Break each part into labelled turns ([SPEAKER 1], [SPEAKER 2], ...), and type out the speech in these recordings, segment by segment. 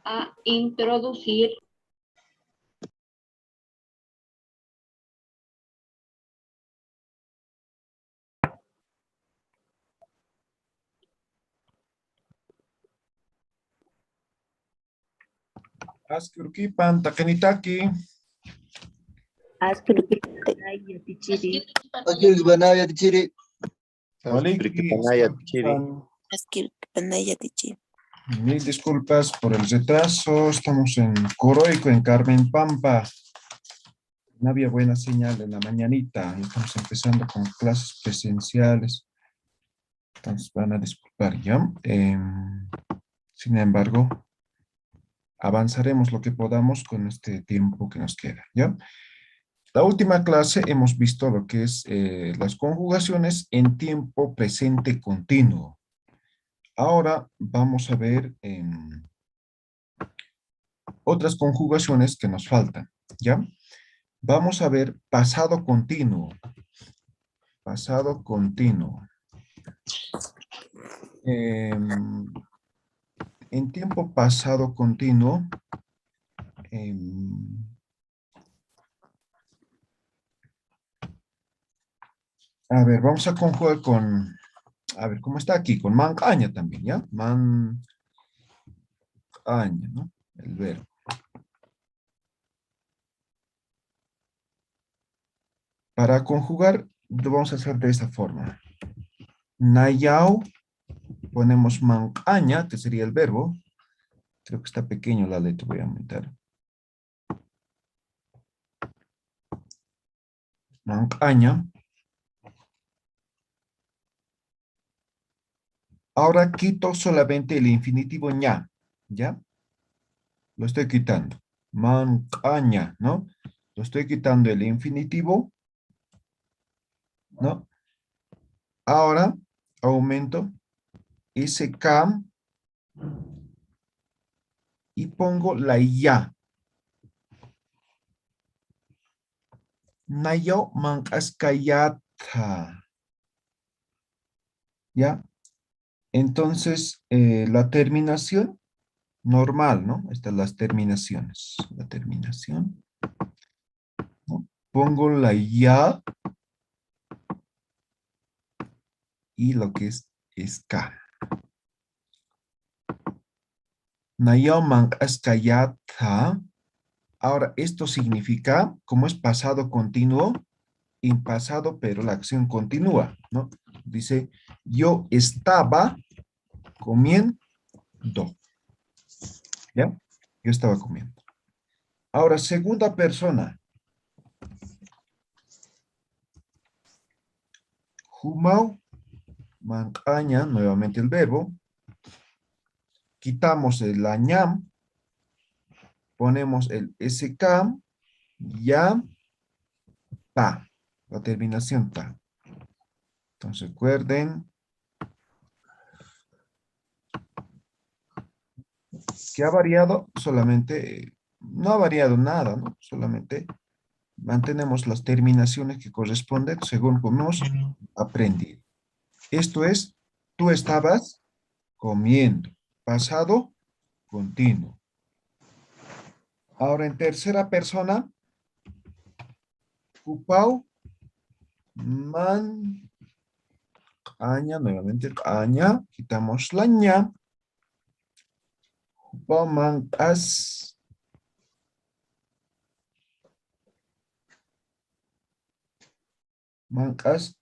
[SPEAKER 1] a introducir
[SPEAKER 2] Askurkipan takenitaki.
[SPEAKER 3] Askurkipanaya tichiri.
[SPEAKER 4] Askurkipanaya tichiri.
[SPEAKER 3] Askurkipanaya tichiri.
[SPEAKER 2] Mil disculpas por el retraso. Estamos en Coroico, en Carmen Pampa. No había buena señal en la mañanita. Estamos empezando con clases presenciales. Entonces van a disculpar, ¿ya? Sin embargo, avanzaremos lo que podamos con este tiempo que nos queda, ¿ya? La última clase hemos visto lo que es las conjugaciones en tiempo presente continuo. Ahora vamos a ver otras conjugaciones que nos faltan, ¿ya? Vamos a ver pasado continuo. Pasado continuo. En tiempo pasado continuo, a ver, vamos a conjugar con, a ver, ¿cómo está aquí? Con mancaña también, ¿ya? Mancaña, ¿no? El verbo. Para conjugar, lo vamos a hacer de esta forma. Nayao, ponemos mancaña, que sería el verbo. Creo que está pequeño la letra, voy a aumentar. Mancaña. Ahora quito solamente el infinitivo ña, ¿ya? Lo estoy quitando. Mancaña, ¿no? Lo estoy quitando el infinitivo, ¿no? Ahora aumento ese cam y pongo la ya. Nayo mancaskayata. ¿Ya? Entonces, la terminación normal, ¿no? Estas las terminaciones. La terminación, ¿no? Pongo la ya y lo que es K. Nayoman askayata. Ahora, esto significa, como es pasado continuo, en pasado, pero la acción continúa, ¿no? Dice, yo estaba comiendo. ¿Ya? Yo estaba comiendo. Ahora, segunda persona. Humau, mancaña, nuevamente el verbo. Quitamos el añam, ponemos el sk, ya, ta, la terminación ta. Entonces recuerden que ha variado solamente, no ha variado nada, ¿no? Solamente mantenemos las terminaciones que corresponden según como hemos aprendido. Esto es, tú estabas comiendo, pasado continuo. Ahora en tercera persona, Cupau, man, caña, nuevamente caña, quitamos la ña, Cupau, man, as, mancas.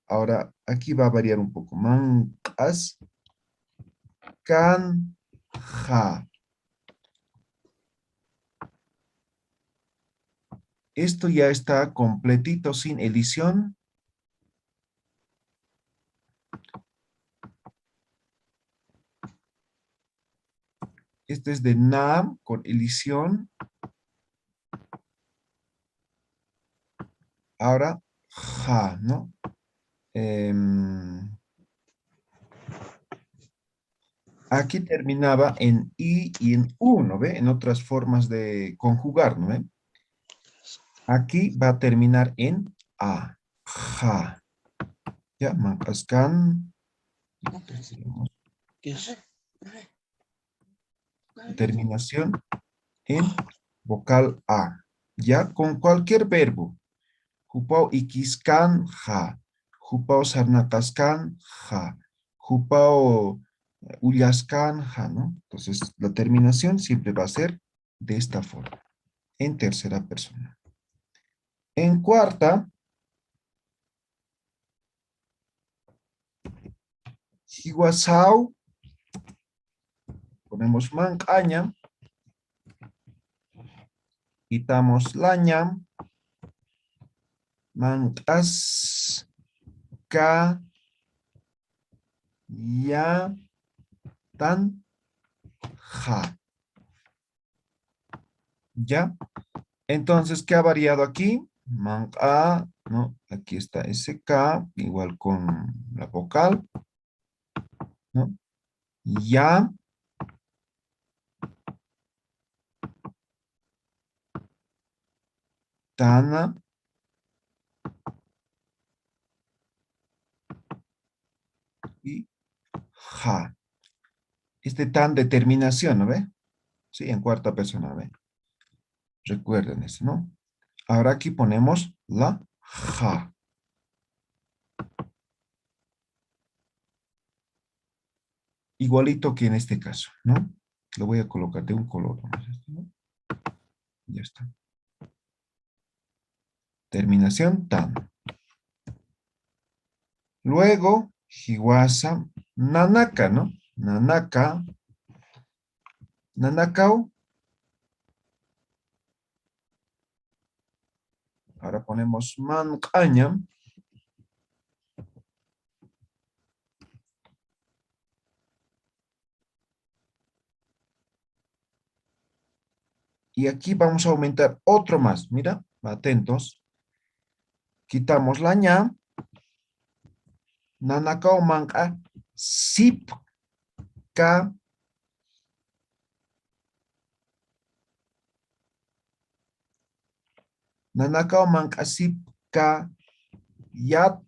[SPEAKER 2] Ahora aquí va a variar un poco. Mancas, canja. Esto ya está completito sin edición. Este es de NAM con edición. Ahora, ja, ¿no? Aquí terminaba en I y en U, ¿no ve? En otras formas de conjugar, ¿no ve? Aquí va a terminar en A, ja. Ya, mancascan. terminación en vocal A. Ya con cualquier verbo. Hupao ikiskan ja. Hupao sarnakaskan ja. Hupao ullaskan ja, ¿no? Entonces la terminación siempre va a ser de esta forma. En tercera persona. En cuarta, Hiwasau, ponemos mancaña, quitamos laña, mancas, ka, ya, tan, ja. ¿Ya? Entonces, ¿qué ha variado aquí? Manca, ¿no? Aquí está ese K, igual con la vocal, ¿no? Ya, tana, y ja. Este tan de terminación, ¿no ve? Sí, en cuarta persona, ¿ve? Recuerden eso, ¿no? Ahora aquí ponemos la ja. Igualito que en este caso, ¿no? Lo voy a colocar de un color, ¿no? Ya está. Terminación tan. Luego, hiwasa, nanaka, ¿no? Nanaka, nanakao. Ahora ponemos mancaña. Y aquí vamos a aumentar otro más. Mira, atentos. Quitamos la ña. Nanakao manca. Sipka. Nanakao manca sipka. Yat.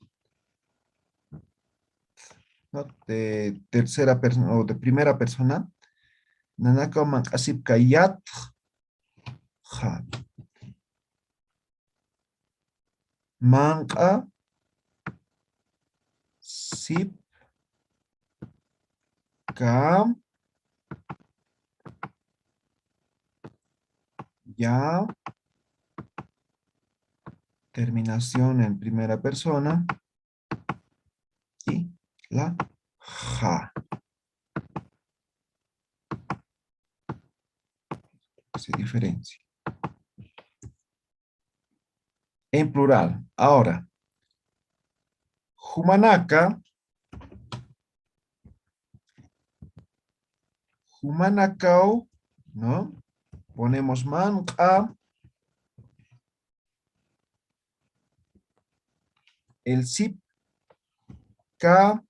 [SPEAKER 2] ¿No? De tercera persona o de primera persona. Nanakao manca sipka yat. Ja. Manca. Sip. Ka. Ya. Terminación en primera persona. Y la ja. Se diferencia. En plural. Ahora. Humanaka. Humanakao. ¿No? Ponemos manca. El sip. Ka.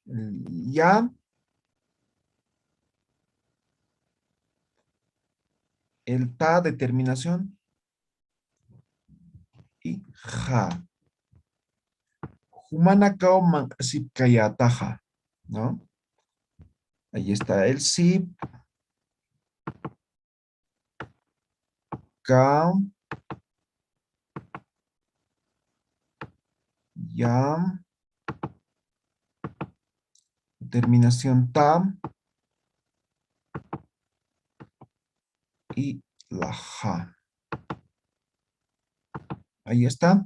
[SPEAKER 2] Ya. El ta de terminación. Y ja. Humanakao manca sip kayataja. ¿No? Ahí está el sip. Ka. Ya. Terminación ta. Y la ja. Ahí está.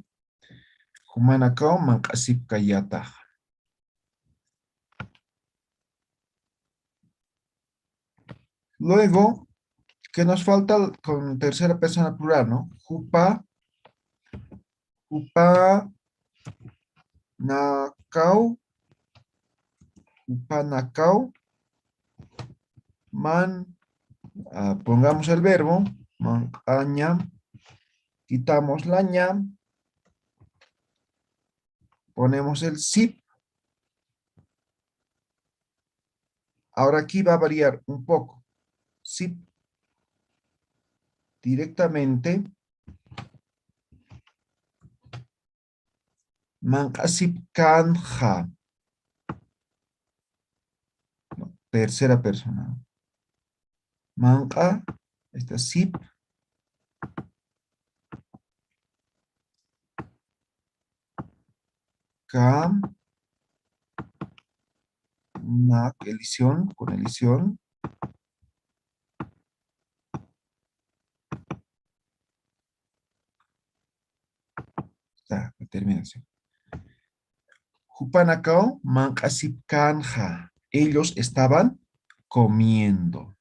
[SPEAKER 2] Humanakao mankasip kayata. Luego, ¿qué nos falta con tercera persona plural, no? Jupa, jupa, nakao, jupa, nakao, man, pongamos el verbo, mancaña, quitamos la ña, ponemos el sip. Ahora aquí va a variar un poco. Sip directamente. Mankasip kanja. tercera persona. Manca, esta sip. Cam, nak, elisión, con elisión. Está, la terminación. Jupanacao, mancasip canja. Ellos estaban comiendo.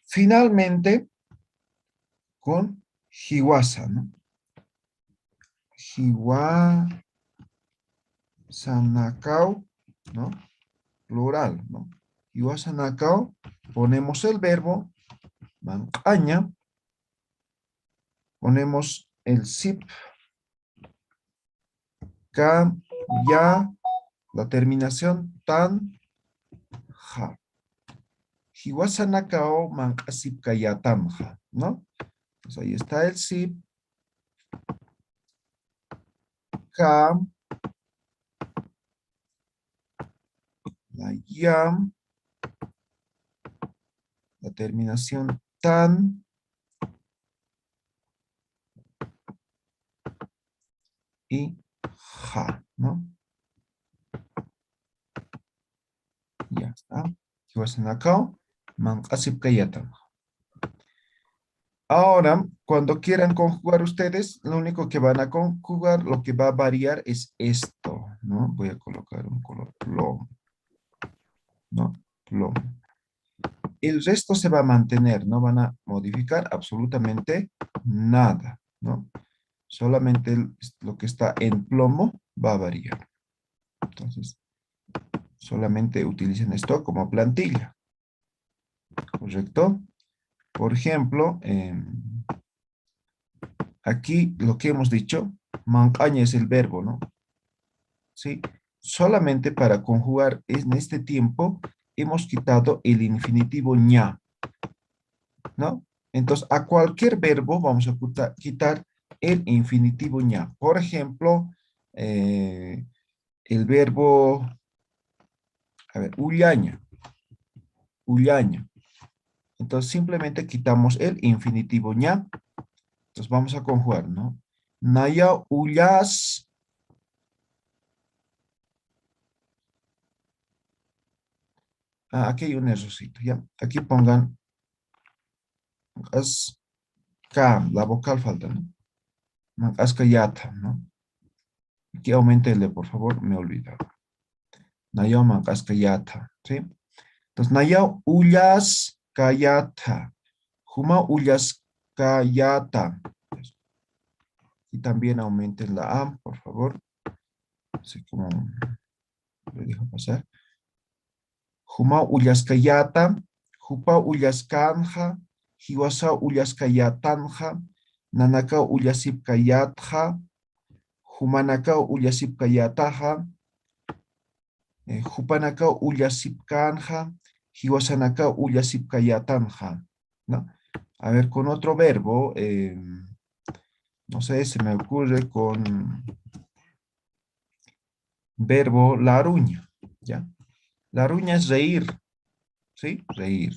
[SPEAKER 2] Finalmente, con Hiwasa, ¿no? Hiwasanakao, ¿no? Plural, ¿no? Hiwasanakao, ponemos el verbo mancaña, ponemos el sip, ka, ya, la terminación tan, ja. Hiwasanakao mancasip kayatamja, ¿no? Pues ahí está el sip, ka, la yam, la terminación tan y ja, ¿no? Ya está. Hiwasanakao mancasip kayatamja. Ahora, cuando quieran conjugar ustedes, lo único que van a conjugar, lo que va a variar es esto, ¿no? Voy a colocar un color plomo, ¿no? Plomo. El resto se va a mantener, no van a modificar absolutamente nada, ¿no? Solamente lo que está en plomo va a variar. Entonces, solamente utilicen esto como plantilla, ¿correcto? Por ejemplo, aquí lo que hemos dicho, mancaña es el verbo, ¿no? ¿Sí? Solamente para conjugar en este tiempo hemos quitado el infinitivo ña, ¿no? Entonces, a cualquier verbo vamos a quitar el infinitivo ña. Por ejemplo, el verbo, a ver, ullaña, ullaña. Entonces, simplemente quitamos el infinitivo ña. Entonces, vamos a conjugar, ¿no? Naya ullas. Aquí hay un errorcito, ¿ya? Aquí pongan as, K, la vocal falta, ¿no? Askayata, ¿no? Aquí aumentenle, por favor, me he olvidado. Nayo askayata, ¿sí? Entonces, Nayo ullas kayata. Juma ullas kayata. Y también aumenten la A, por favor. Así como le dejo pasar. Juma ullas kayata. Jupa ullas kanja. Hiwasa ullas kayatanja. Nanaka ullasip kayatja. Humanaka ullasip kayataja. Jupanaka ullasip kanja. Hiwasanaka ullasip kayatanja. ¿No? A ver, con otro verbo, no sé, se me ocurre con verbo laruña, ¿ya? Laruña es reír, ¿sí? Reír.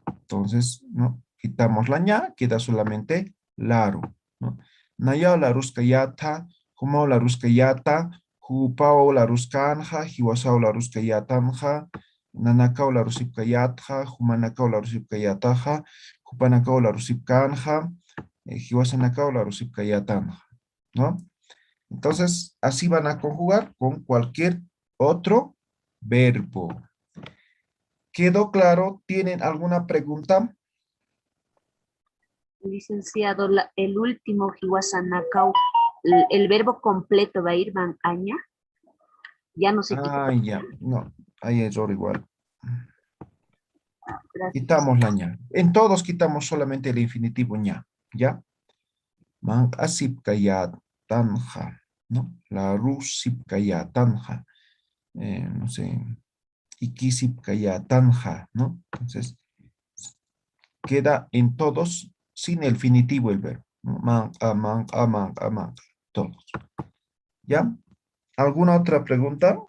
[SPEAKER 2] Entonces, ¿no? Quitamos la ña, queda solamente laru, ¿no? Naya la ruskayata, humao la ruskayata, hupao la ruskanja, hiwasao la ruskayatanja, nanakao la rusipkayatja, humanakao la rusipkayataja, hupanakao la rusipkanja, hiwasanakao la rusipkayatanja, ¿no? Entonces, así van a conjugar con cualquier otro verbo. ¿Quedó claro? ¿Tienen alguna pregunta?
[SPEAKER 3] Licenciado, el último, Hiwasanakau, el verbo completo va a ir mancaña. Ya no se quita.
[SPEAKER 2] Ah, ya. No, hay error igual.
[SPEAKER 3] Gracias.
[SPEAKER 2] Quitamos la ña. En todos quitamos solamente el infinitivo ña. ¿Ya? Man asip kaya tanja. ¿No? La rusip kaya tanja. No sé. Ikisip kaya tanja. ¿No? Entonces, queda en todos sin el finitivo el verbo, ¿no? Todos. ¿Ya? ¿Alguna otra pregunta?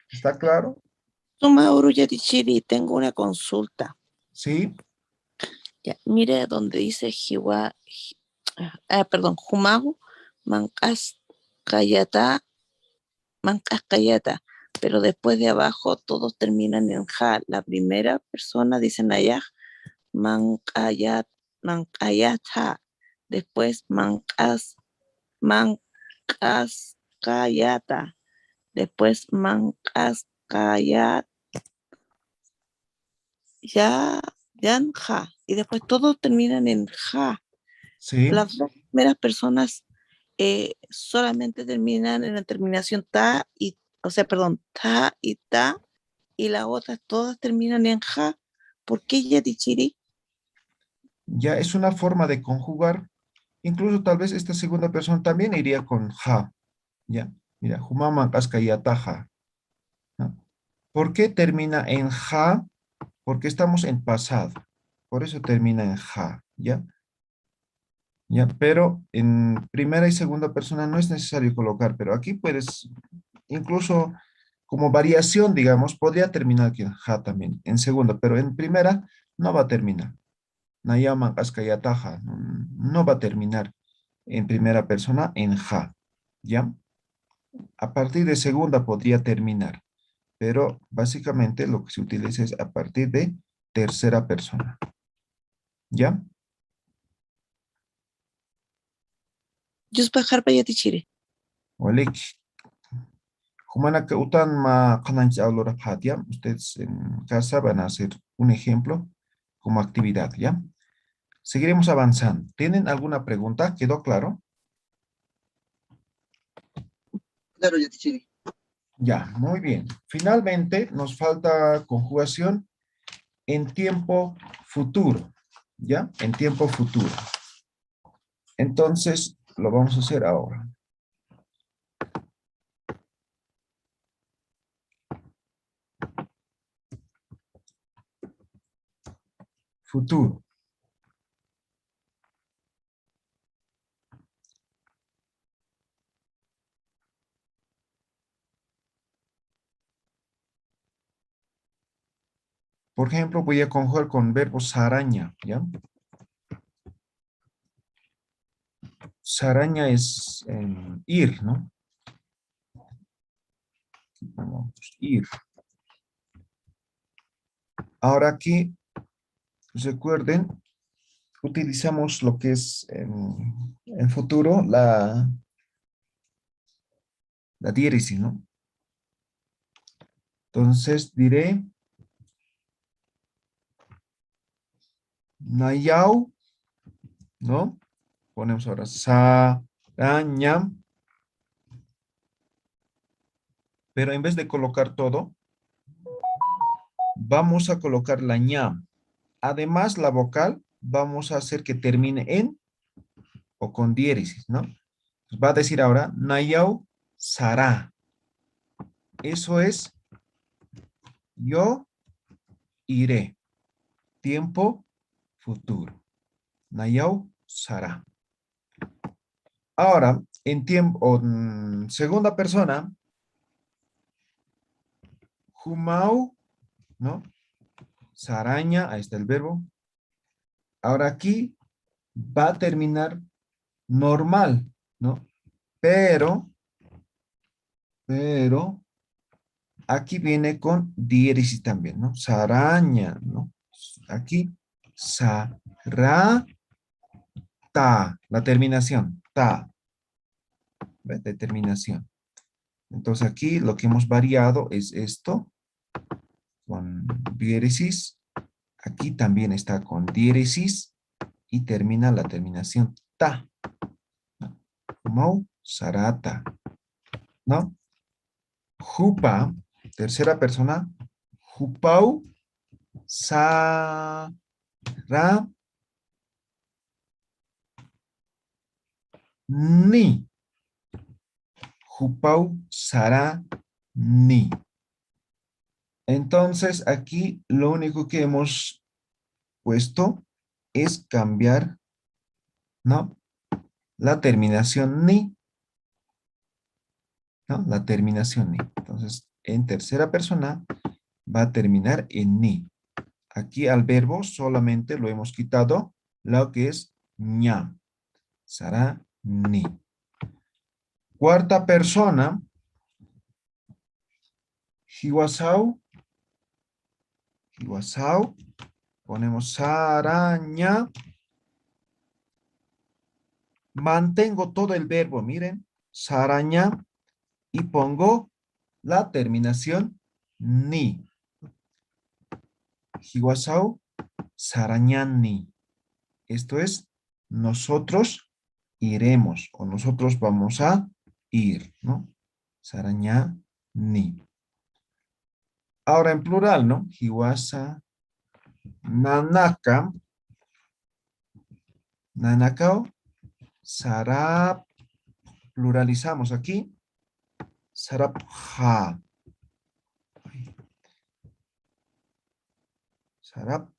[SPEAKER 2] ¿Está claro?
[SPEAKER 5] Sumauru Yatichiri, tengo una consulta.
[SPEAKER 2] Sí.
[SPEAKER 5] Ya, mire donde dice Jiwa, perdón, Jumagu, Mancas Kayata, Mancas Kayata, pero después de abajo todos terminan en ja. La primera persona dice Nayaj, Mancayat, Mancayata, después Mancas, Mancas Kayata, después Mancas Kayat, ya, Yanja, y después todos terminan en ja.
[SPEAKER 2] Sí.
[SPEAKER 5] Las dos primeras personas solamente terminan en la terminación ta y, o sea, perdón, ta, y las otras todas terminan en ja. ¿Por qué Yatichiri?
[SPEAKER 2] Ya es una forma de conjugar. Incluso tal vez esta segunda persona también iría con ja. Ya, mira, Humama Kaskayataja. ¿No? ¿Por qué termina en ja? Porque estamos en pasado. Por eso termina en ja. ¿Ya? ¿Ya? Pero en primera y segunda persona no es necesario colocar, pero aquí puedes, incluso como variación, digamos, podría terminar aquí en ja también, en segunda, pero en primera no va a terminar. Nayama Askayataja no va a terminar en primera persona en ja, ¿ya? A partir de segunda podría terminar, pero básicamente lo que se utiliza es a partir de tercera persona, ¿ya?
[SPEAKER 5] Yuspa Harpa Yatichiri.
[SPEAKER 2] Olik. Humana que utan ma kananchi aulora patia. Ustedes en casa van a hacer un ejemplo como actividad, ¿ya? Seguiremos avanzando. ¿Tienen alguna pregunta? ¿Quedó claro?
[SPEAKER 4] Claro, Yatichiri.
[SPEAKER 2] Ya, muy bien. Finalmente nos falta conjugación en tiempo futuro, ¿ya? En tiempo futuro. Entonces, lo vamos a hacer ahora. Futuro. Por ejemplo, voy a conjugar con verbo saraña, ¿ya? Saraña es ir, ¿no? Vamos, ir. Ahora aquí, recuerden, utilizamos lo que es en futuro la diéresis, ¿no? Entonces diré Nayau, ¿no? Ponemos ahora Saraña. Pero en vez de colocar todo, vamos a colocar la ña. Además, la vocal vamos a hacer que termine en o con diéresis, ¿no? Va a decir ahora Nayau Sara. Eso es yo iré. Tiempo futuro. Nayau Sara. Ahora, en tiempo, segunda persona, Humau, ¿no? Saraña, ahí está el verbo. Ahora aquí va a terminar normal, ¿no? Pero, aquí viene con diéresis también, ¿no? Saraña, ¿no? Aquí, sarata, la terminación, ta, ¿ves? Determinación. Entonces aquí lo que hemos variado es esto, con diéresis. Aquí también está con diéresis y termina la terminación ta. Mau, sarata, ¿no? Jupa, tercera persona, jupau, sa, ra, ni. Jupau, sara, ni. Entonces aquí lo único que hemos puesto es cambiar, ¿no? La terminación ni, ¿no? La terminación ni. Entonces en tercera persona va a terminar en ni. Aquí al verbo solamente lo hemos quitado lo que es ña. Será ni. Cuarta persona, hiwasau. Hiwasau. Ponemos saraña. Mantengo todo el verbo, miren. Saraña. Y pongo la terminación ni. Hiwasau sarañani. Esto es, nosotros iremos o nosotros vamos a ir, ¿no? Sarañani. Ahora en plural, ¿no? Hiwasa nanaka. Nanakao. Sarap. Pluralizamos aquí. Sarapha. Sarapha.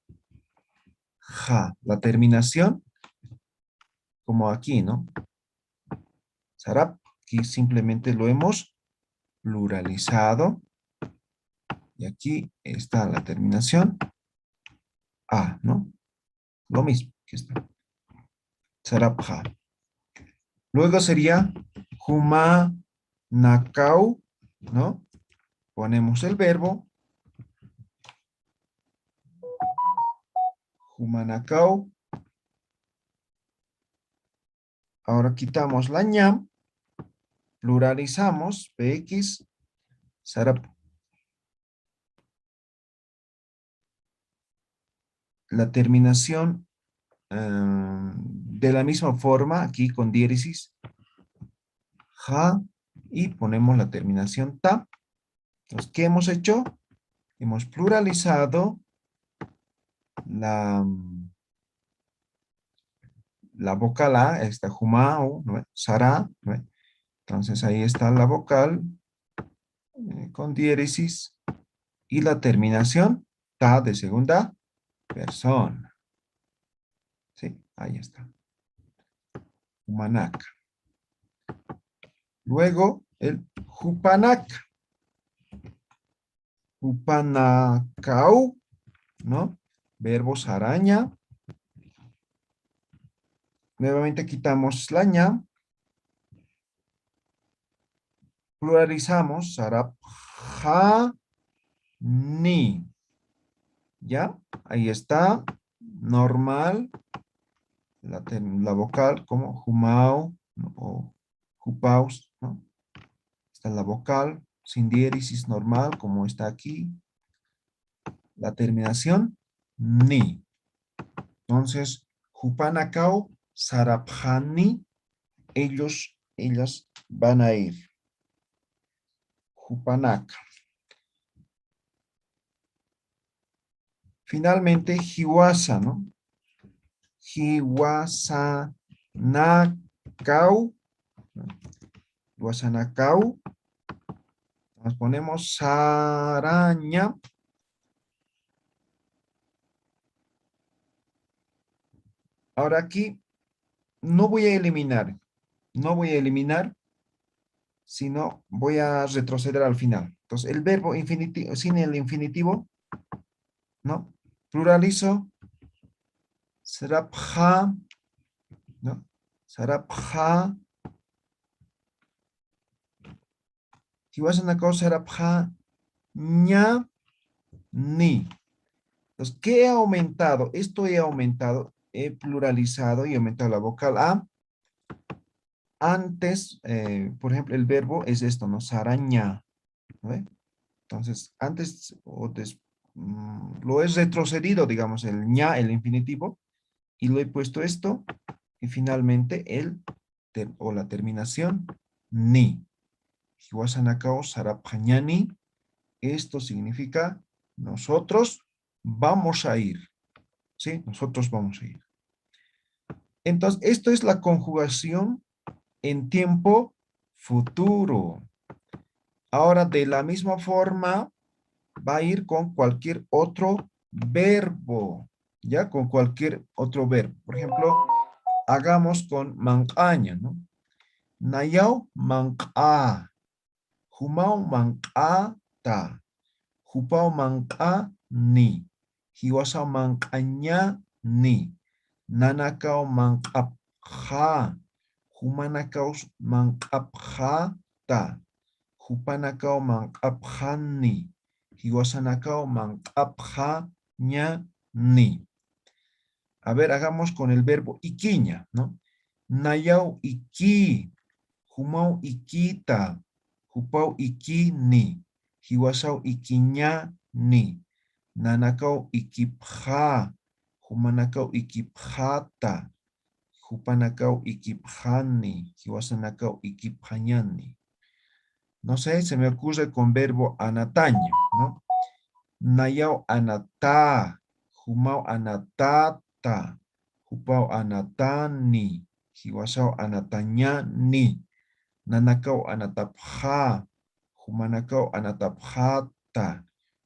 [SPEAKER 2] La terminación, como aquí, ¿no? Sarap. Aquí simplemente lo hemos pluralizado. Y aquí está la terminación a, ¿no? Lo mismo que está. Sarapha. Luego sería huma nakau, ¿no? Ponemos el verbo. Huma nakau. Ahora quitamos la ñam. Pluralizamos. px. Sarap. La terminación de la misma forma, aquí con diéresis, ja, y ponemos la terminación ta. Entonces, ¿qué hemos hecho? Hemos pluralizado la vocal A, esta jumao, ¿no? Sara, ¿no? Entonces ahí está la vocal con diéresis y la terminación ta de segunda persona. Sí, ahí está. Humanak. Luego el jupanak. Jupanakau, ¿no? Verbos araña. Nuevamente quitamos la ña. Pluralizamos. Sarapha ni. ¿Ya? Ahí está. Normal. La vocal como jumao, ¿no? O jupaus, ¿no? Está la vocal sin diéresis normal como está aquí. La terminación ni. Entonces, jupanakau, saraphani, ellos, ellas van a ir. Jupanak. Finalmente, hiwasa, ¿no? Hiwasa nakau. Hiwasa nakau. Nos ponemos saraña. Ahora aquí no voy a eliminar. No voy a eliminar, sino voy a retroceder al final. Entonces, el verbo infinitivo, sin el infinitivo, ¿no? Pluralizo. Sarapha, ¿no? Sarapha. Si vas a una cosa, sarapha, ña, ni. Entonces, ¿qué he aumentado? Esto he aumentado, he pluralizado y he aumentado la vocal a. Antes, por ejemplo, el verbo es esto, ¿no? Saraña. ¿No ve? Entonces, antes lo he retrocedido, digamos, el ña, el infinitivo, y lo he puesto esto, y finalmente la terminación ni. Hiwasanakao sarapañani. Esto significa nosotros vamos a ir. ¿Sí? Nosotros vamos a ir. Entonces, esto es la conjugación en tiempo futuro. Ahora, de la misma forma, va a ir con cualquier otro verbo. ¿Ya? Con cualquier otro verbo. Por ejemplo, hagamos con mancaña, ¿no? Nayao manca. Humao manca ta. Hupao manqa ni. Hiwasao manqaña ni. Nanakao manqapja. Humanakao manqapja ta. Hupanakao manqapjani. Hiwasanakao manqapja ña ni. A ver, hagamos con el verbo iquiña, ¿no? Nayau iki. Humau ikita. Hupau ikini. Hiwasau ikiña ni. Nanakau ikipja. Humanakau ikipjata. Hupanakau ikipjani. Hiwasanakau ikipjañani. No sé, se me ocurre con verbo anataña, ¿no? Nayau anata. Humau anatata. Hupau anatani. Hiwasau anatañani. Nanakau anatapja. Humanakau anatapjata.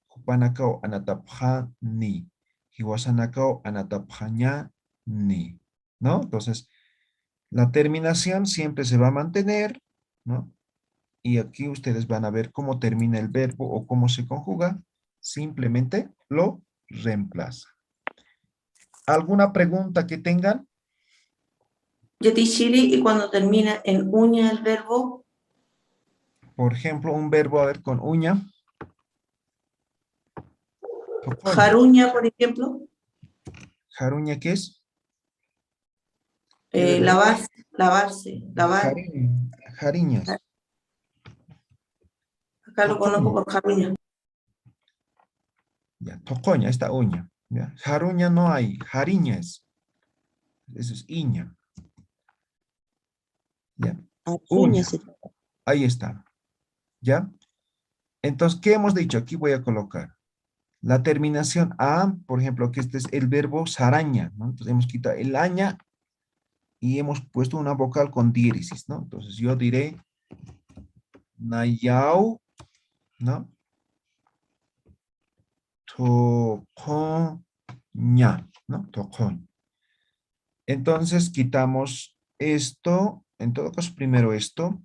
[SPEAKER 2] Hupanakau anatapjani. Hiwasanakau anatapjañani. ¿No? Entonces, la terminación siempre se va a mantener, ¿no? Y aquí ustedes van a ver cómo termina el verbo o cómo se conjuga. Simplemente lo reemplaza. ¿Alguna pregunta que tengan?
[SPEAKER 6] Yatishiri, y cuando termina en uña el verbo,
[SPEAKER 2] Por ejemplo, un verbo, a ver, con uña. Tocoña.
[SPEAKER 6] jaruña, por ejemplo,
[SPEAKER 2] ¿Jaruña qué es? ¿Qué verbo?
[SPEAKER 6] lavarse, lavar.
[SPEAKER 2] Jariñas.
[SPEAKER 6] Acá lo conozco por jaruña.
[SPEAKER 2] Ya, tocoña, esta uña. ¿Ya? Jaruña no hay, jariña es. Eso es iña. Ya. Uña. Ahí está. ¿Ya? Entonces, ¿qué hemos dicho? Aquí voy a colocar la terminación a, por ejemplo, que este es el verbo saraña, ¿no? Entonces hemos quitado el aña y hemos puesto una vocal con diéresis, ¿no? Entonces yo diré nayau, ¿no? Tocoña, ¿no? Tocoñ. Entonces quitamos esto, en todo caso primero esto,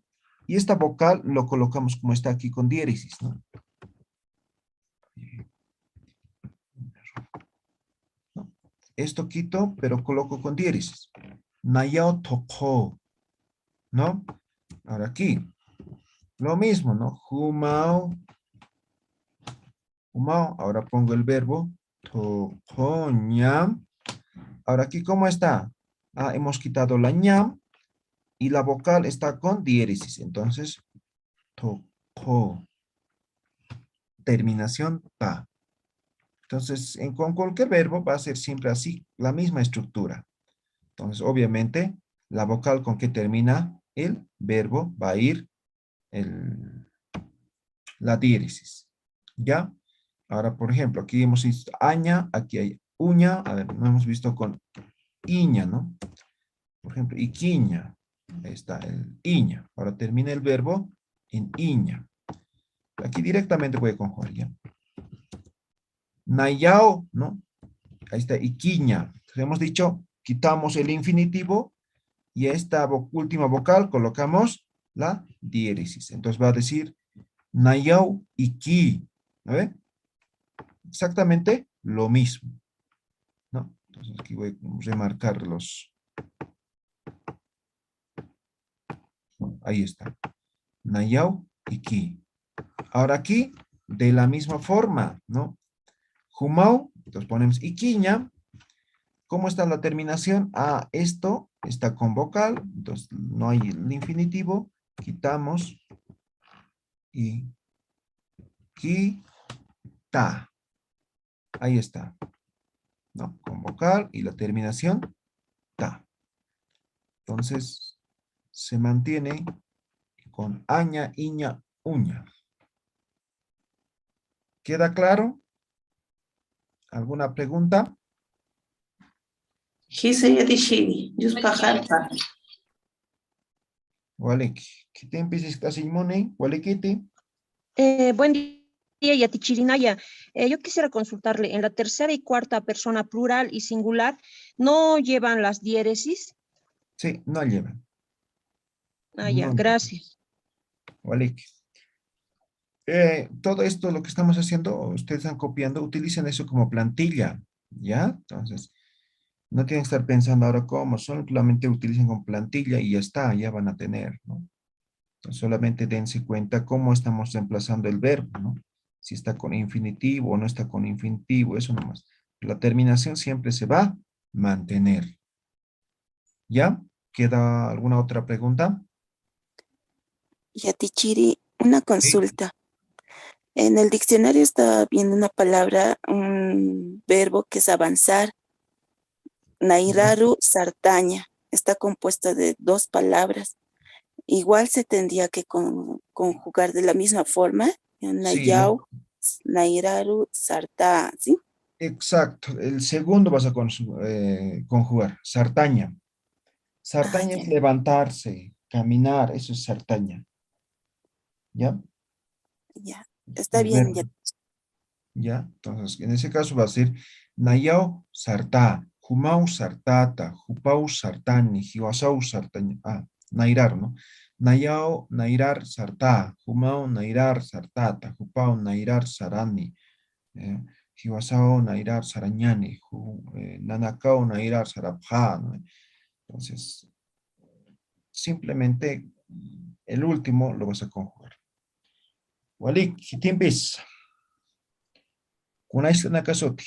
[SPEAKER 2] y esta vocal lo colocamos como está aquí con diéresis, ¿no? ¿No? Esto quito, pero coloco con diéresis. Nayao toko, ¿no? Ahora aquí, lo mismo, ¿no? Humao, humao, ahora pongo el verbo tocoñam. Ahora aquí, ¿cómo está? Ah, hemos quitado la ñam y la vocal está con diéresis. Entonces, toko. Terminación ta. Entonces, con cualquier verbo va a ser siempre así, la misma estructura. Entonces, obviamente, la vocal con que termina el verbo va a ir la diéresis. ¿Ya? Ahora, por ejemplo, aquí hemos visto aña, aquí hay uña, a ver, no hemos visto con iña, ¿no? Por ejemplo, iquiña, ahí está el iña. Ahora termina el verbo en iña. Aquí directamente voy a conjugar, ¿ya? Nayao, ¿no? Ahí está iquiña. Entonces, hemos dicho, quitamos el infinitivo y a esta última vocal colocamos la diéresis. Entonces va a decir nayao iki. ¿A ver? Exactamente lo mismo, ¿no? Entonces aquí voy a remarcar los. Ahí está. Nayao iki. Ahora aquí, de la misma forma, ¿no? Humau, entonces ponemos iquiña. ¿Cómo está la terminación? Ah, esto está con vocal, entonces no hay el infinitivo. Quitamos y quita. Ahí está. ¿No? Con vocal y la terminación ta. Entonces se mantiene con aña, iña, uña. ¿Queda claro? ¿Alguna pregunta?
[SPEAKER 6] Gise Yatishiri, Yuspajarpa.
[SPEAKER 2] Walek, ¿qué te empiezas a Simone? Walekiti.
[SPEAKER 7] Buen día, Yatichirinaya. Yo quisiera consultarle, en la tercera y cuarta persona plural y singular, ¿no llevan las diéresis?
[SPEAKER 2] Sí, no llevan.
[SPEAKER 7] Ah, ya,
[SPEAKER 2] No.
[SPEAKER 7] gracias.
[SPEAKER 2] Walek. todo esto, lo que estamos haciendo, ustedes están copiando, utilicen eso como plantilla, ¿ya? Entonces, no tienen que estar pensando ahora cómo, solamente utilicen con plantilla y ya está, ya van a tener, ¿no? Entonces, solamente dense cuenta cómo estamos reemplazando el verbo, ¿no? Si está con infinitivo o no está con infinitivo, eso nomás. La terminación siempre se va a mantener. ¿Ya? ¿Queda alguna otra pregunta?
[SPEAKER 5] Yatichiri, una
[SPEAKER 2] Sí.
[SPEAKER 5] consulta. En el diccionario estaba viendo una palabra, un verbo que es avanzar. Nairaru sartaña. Está compuesta de dos palabras. Igual se tendría que conjugar de la misma forma.
[SPEAKER 2] Sí,
[SPEAKER 5] Nayau, nairaru sarta, ¿sí?
[SPEAKER 2] exacto. El segundo vas a conjugar. Sartaña.
[SPEAKER 5] Ah,
[SPEAKER 2] Sartaña
[SPEAKER 5] ya,
[SPEAKER 2] es levantarse, caminar, eso es sartaña. ¿Ya?
[SPEAKER 5] ya. Está
[SPEAKER 2] El
[SPEAKER 5] bien, ya.
[SPEAKER 2] verbo. ¿Ya? Entonces, en ese caso va a ser Nayao sarta, Humau sartata, Jupau sartani, Hiwasau sartaña. Nairar, ¿no? Nayao nairar sarta, Humau nairar sartata, Jupau nairar sarani, Hiwasao nairar sarañani, Nanakao nairar sarapja, ¿no? Entonces, simplemente el último lo vas a conjugar. Walik, hitimpis. Kunais nakasoti.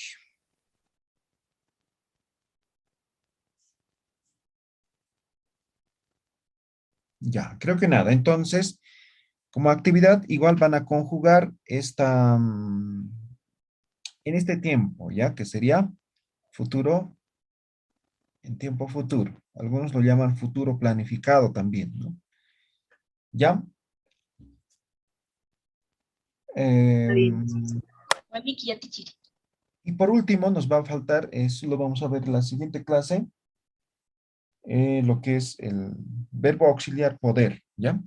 [SPEAKER 2] Ya, creo que nada. Entonces, como actividad, igual van a conjugar esta, en este tiempo, ¿ya? Que sería futuro en tiempo futuro. Algunos lo llaman futuro planificado también, ¿no? ¿Ya?
[SPEAKER 3] Está bien.
[SPEAKER 2] Em, y por último, nos va a faltar, eso lo vamos a ver en la siguiente clase, lo que es el verbo auxiliar poder, ¿ya?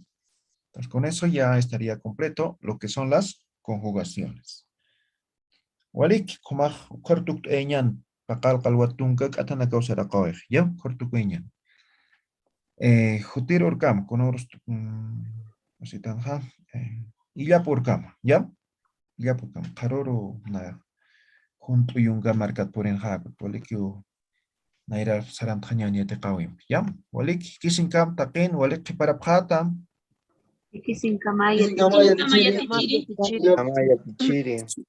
[SPEAKER 2] Entonces, con eso ya estaría completo lo que son las conjugaciones. Walik, kumaj, kortuk eñan, pakal kalwatunkak, atana kausara kawej, ¿ya? Kortuk eñan. Jutir urkam, konoros, así tan, ja, illa purkam, ¿ya? Illa purkam, karoro, na, junto yunga marcat por en ja, walik yo, naira saram tanyanya te kawim, ¿ya? Walik, kisinkam, takin, walik, kiparaphatam,
[SPEAKER 3] Iki sin kamaya,
[SPEAKER 4] Sin kamaya,
[SPEAKER 3] tichiri.
[SPEAKER 4] Tichiri.
[SPEAKER 7] Más Yatichiri.
[SPEAKER 4] Ya,
[SPEAKER 8] Amaya Pichiri.